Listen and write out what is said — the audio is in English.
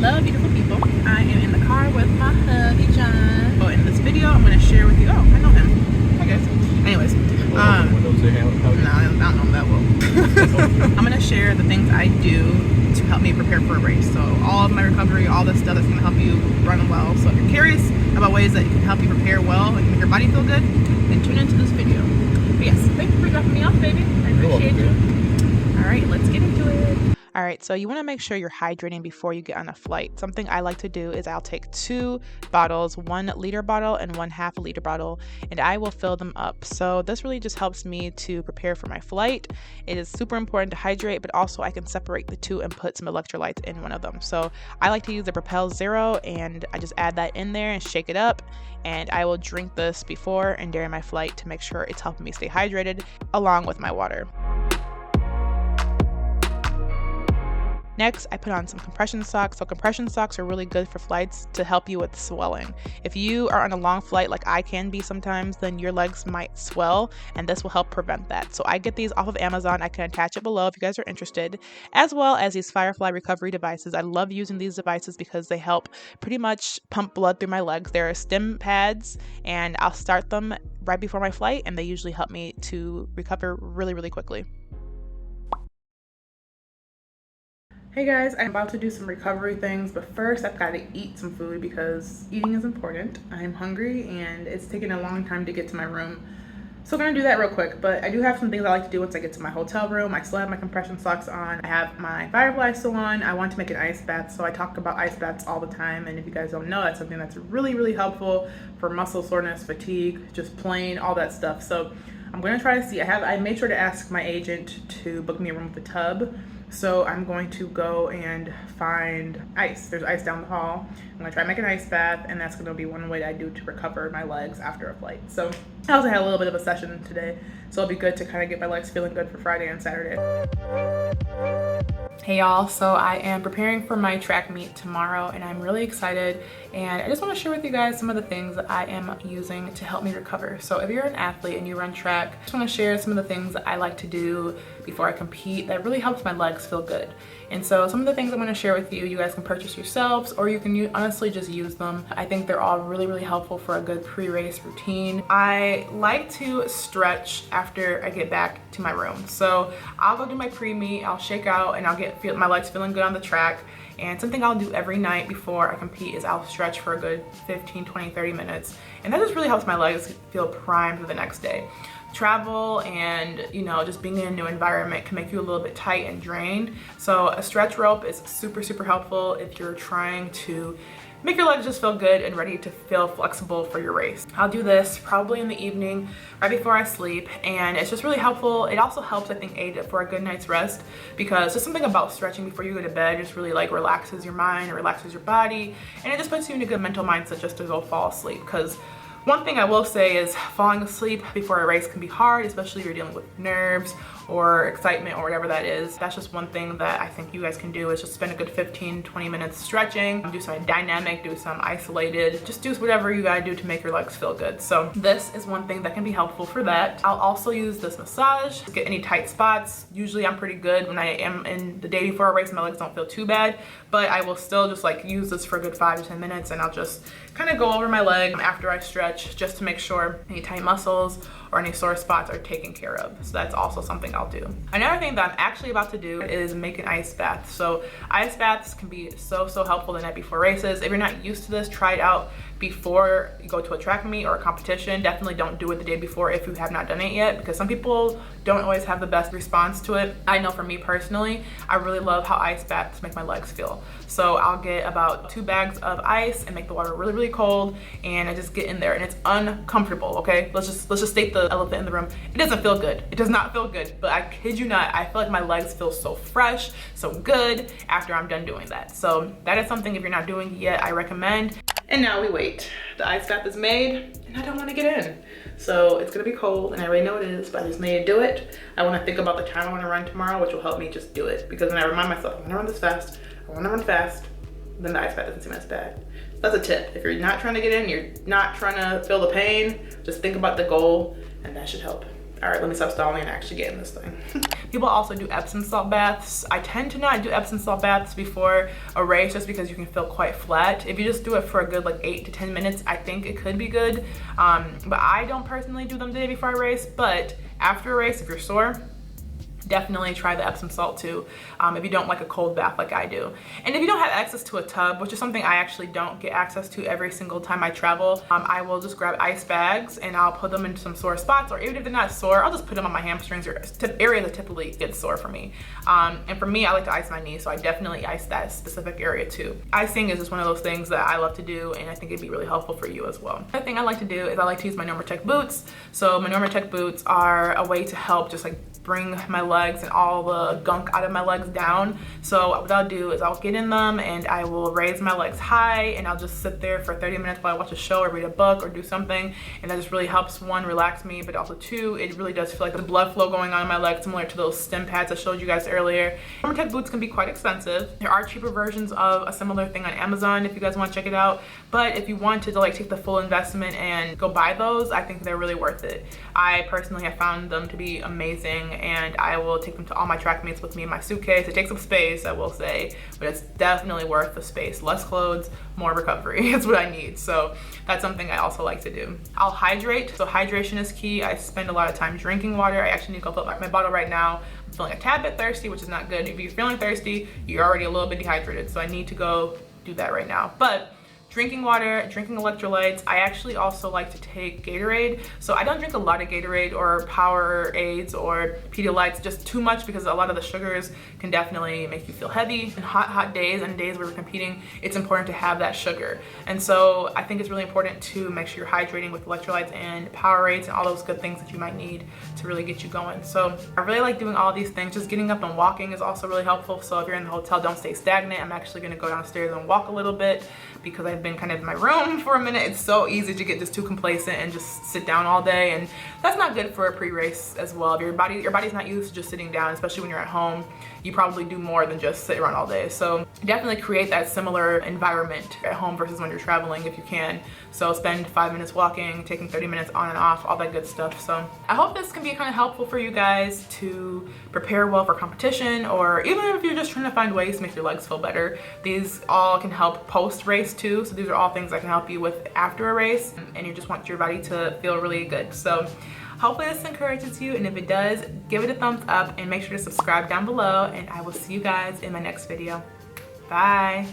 Hello beautiful people, I am in the car with my hubby John. So in this video I'm going to share with you, oh I know him, I guess. Anyways, no, I don't know him that well. I'm going to share the things I do to help me prepare for a race. So all of my recovery, all this stuff that's going to help you run well. So if you're curious about ways that can help you prepare well and make your body feel good, then tune into this video. But yes, thank you for dropping me off, baby. I appreciate you. All right, let's get into it. All right, so you want to make sure you're hydrating before you get on a flight. Something I like to do is I'll take 2 bottles, 1 liter bottle and 1/2 liter bottle, and I will fill them up. So this really just helps me to prepare for my flight. It is super important to hydrate, but also I can separate the 2 and put some electrolytes in one of them. So I like to use the Propel Zero, and I just add that in there and shake it up, and I will drink this before and during my flight to make sure it's helping me stay hydrated along with my water. Next, I put on some compression socks. So compression socks are really good for flights to help you with swelling. If you are on a long flight like I can be sometimes, then your legs might swell, and this will help prevent that. So I get these off of Amazon. I can attach it below if you guys are interested, as well as these Firefly recovery devices. I love using these devices because they help pretty much pump blood through my legs. They're stim pads, and I'll start them right before my flight, and they usually help me to recover really, really quickly. Hey guys, I'm about to do some recovery things, but first I've got to eat some food because eating is important. I'm hungry and it's taking a long time to get to my room. So I'm gonna do that real quick, but I do have some things I like to do once I get to my hotel room. I still have my compression socks on. I have my Firefly still on. I want to make an ice bath, so I talk about ice baths all the time. And if you guys don't know, that's something that's really, really helpful for muscle soreness, fatigue, just plain, all that stuff. So I'm gonna try to see. I made sure to ask my agent to book me a room with a tub. So I'm going to go and find ice. There's ice down the hall. I'm gonna try to make an ice bath, and that's gonna be one way that I do to recover my legs after a flight. So I also had a little bit of a session today, so it'll be good to kind of get my legs feeling good for Friday and Saturday. Hey y'all, so I am preparing for my track meet tomorrow, and I'm really excited, and I just want to share with you guys some of the things that I am using to help me recover. So if you're an athlete and you run track, I just want to share some of the things that I like to do before I compete that really helps my legs feel good. And so some of the things I'm going to share with you, you guys can purchase yourselves, or you can honestly just use them. I think they're all really, really helpful for a good pre-race routine. I like to stretch after I get back to my room. So I'll go do my pre-meet, I'll shake out, and I'll feel my legs feeling good on the track. And something I'll do every night before I compete is I'll stretch for a good 15, 20, 30 minutes. And that just really helps my legs feel primed for the next day. Travel and, you know, just being in a new environment can make you a little bit tight and drained. So a stretch rope is super, super helpful if you're trying to make your legs just feel good and ready to feel flexible for your race. I'll do this probably in the evening, right before I sleep, and it's just really helpful. It also helps, I think, aid for a good night's rest, because there's something about stretching before you go to bed just really like relaxes your mind and relaxes your body, and it just puts you in a good mental mindset just to go fall asleep. Because one thing I will say is falling asleep before a race can be hard, especially if you're dealing with nerves or excitement or whatever that is. That's just one thing that I think you guys can do, is just spend a good 15, 20 minutes stretching, do some dynamic, do some isolated, just do whatever you gotta do to make your legs feel good. So this is one thing that can be helpful for that. I'll also use this massage to get any tight spots. Usually I'm pretty good when I am in the day before a race, my legs don't feel too bad, but I will still just like use this for a good 5 to 10 minutes, and I'll just kind of go over my leg after I stretch just to make sure any tight muscles or any sore spots are taken care of. So that's also something I'll do. Another thing that I'm actually about to do is make an ice bath. So ice baths can be so helpful the night before races. If you're not used to this, try it out before you go to a track meet or a competition. Definitely don't do it the day before if you have not done it yet, because some people don't always have the best response to it. I know for me personally, I really love how ice baths make my legs feel. So I'll get about 2 bags of ice and make the water really, really cold, and I just get in there, and it's uncomfortable, okay? Let's just state the elephant in the room. It doesn't feel good. It does not feel good, but I kid you not, I feel like my legs feel so fresh, so good after I'm done doing that. So that is something, if you're not doing it yet, I recommend. And now we wait. The ice bath is made, and I don't want to get in. So it's gonna be cold, and I already know it is, but I just need to do it. I want to think about the time I want to run tomorrow, which will help me just do it. Because when I remind myself, I want to run this fast, I want to run fast, then the ice bath doesn't seem as bad. That's a tip. If you're not trying to get in, you're not trying to feel the pain, just think about the goal, and that should help. All right, let me stop stalling and actually get in this thing. People also do Epsom salt baths. I tend to not do Epsom salt baths before a race just because you can feel quite flat. If you just do it for a good like 8 to 10 minutes, I think it could be good. But I don't personally do them the day before I race, but after a race, if you're sore, definitely try the Epsom salt too, if you don't like a cold bath like I do. And if you don't have access to a tub, which is something I actually don't get access to every single time I travel, I will just grab ice bags and I'll put them into some sore spots, or even if they're not sore, I'll just put them on my hamstrings or area that typically gets sore for me. And for me, I like to ice my knee, so I definitely ice that specific area too. Icing is just one of those things that I love to do, and I think it'd be really helpful for you as well. Another thing I like to do is I like to use my Normatce boots. So my Normatce boots are a way to help just like bring my legs and all the gunk out of my legs down. So what I'll do is I'll get in them and I will raise my legs high, and I'll just sit there for 30 minutes while I watch a show or read a book or do something. And that just really helps, one, relax me, but also two, it really does feel like the blood flow going on in my legs, similar to those stem pads I showed you guys earlier. Normatce boots can be quite expensive. There are cheaper versions of a similar thing on Amazon if you guys want to check it out. But if you wanted to like take the full investment and go buy those, I think they're really worth it. I personally have found them to be amazing, and I will take them to all my track meets with me in my suitcase. It takes up space, I will say, but it's definitely worth the space. Less clothes, more recovery is what I need. So that's something I also like to do. I'll hydrate. So hydration is key. I spend a lot of time drinking water. I actually need to go fill up my bottle right now. I'm feeling a tad bit thirsty, which is not good. If you're feeling thirsty, you're already a little bit dehydrated. So I need to go do that right now. But drinking water, drinking electrolytes. I actually also like to take Gatorade. So I don't drink a lot of Gatorade or Powerades or Pedialytes, just too much, because a lot of the sugars can definitely make you feel heavy. In hot days and days where we're competing, it's important to have that sugar. And so I think it's really important to make sure you're hydrating with electrolytes and Powerades and all those good things that you might need to really get you going. So I really like doing all these things. Just getting up and walking is also really helpful. So if you're in the hotel, don't stay stagnant. I'm actually gonna go downstairs and walk a little bit, because I've been kind of in my room for a minute. It's so easy to get just too complacent and just sit down all day, and that's not good for a pre-race as well. If your body's not used to just sitting down, especially when you're at home, you probably do more than just sit around all day. So definitely create that similar environment at home versus when you're traveling if you can. So spend 5 minutes walking, taking 30 minutes on and off, all that good stuff. So I hope this can be kind of helpful for you guys to prepare well for competition, or even if you're just trying to find ways to make your legs feel better. These all can help post-race too. So these are all things that can help you with after a race, and you just want your body to feel really good. So hopefully this encourages you, and if it does, give it a thumbs up and make sure to subscribe down below, and I will see you guys in my next video. Bye.